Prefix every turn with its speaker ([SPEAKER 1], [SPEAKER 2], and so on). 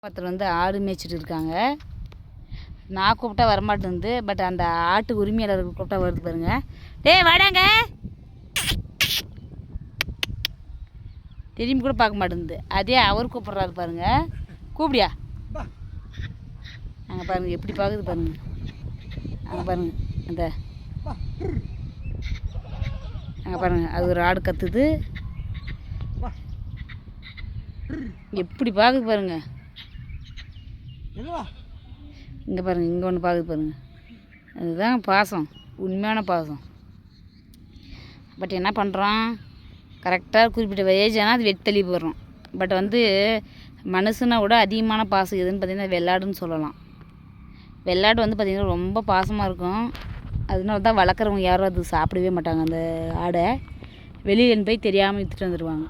[SPEAKER 1] ஒருத்தர் வந்து ஆடு மேய்ச்சிட்டு இருக்காங்க. நான் கூப்பிட்டா வரமாட்டேங்குது. பட் அந்த ஆட்டு உரிமையாளர் கூப்பிட்டா வருது பாருங்க. டேய் வாடாங்க, திரும்பி கூட பார்க்க மாட்டேங்குது. அதே அவர் கூப்பிட்றாரு பாருங்க. கூப்பிடியா? அங்கே பாருங்க எப்படி பார்க்குது பாருங்க. அங்கே பாருங்க அந்த அங்கே பாருங்க அது ஒரு ஆடு கத்துது. எப்படி பார்க்குது பாருங்க. இங்கே பாருங்கள், இங்கே ஒன்று பார்க்குது பாருங்கள். அதுதான் பாசம், உண்மையான பாசம். பட் என்ன பண்ணுறோம், கரெக்டாக குறிப்பிட்ட ஏஜ் ஆனால் அது வெட்டலி போடுறோம். பட் வந்து மனுஷனை விட அதிகமான பாசம் எதுன்னு பார்த்திங்கன்னா வெள்ளாடுன்னு சொல்லலாம். வெள்ளாடு வந்து பார்த்திங்கன்னா ரொம்ப பாசமாக இருக்கும். அதனால தான் வளர்க்குறவங்க யாரும் அது சாப்பிடவே மாட்டாங்க. அந்த ஆடை வெளியில் போய் தெரியாமல் விற்றுட்டு வந்துடுவாங்க.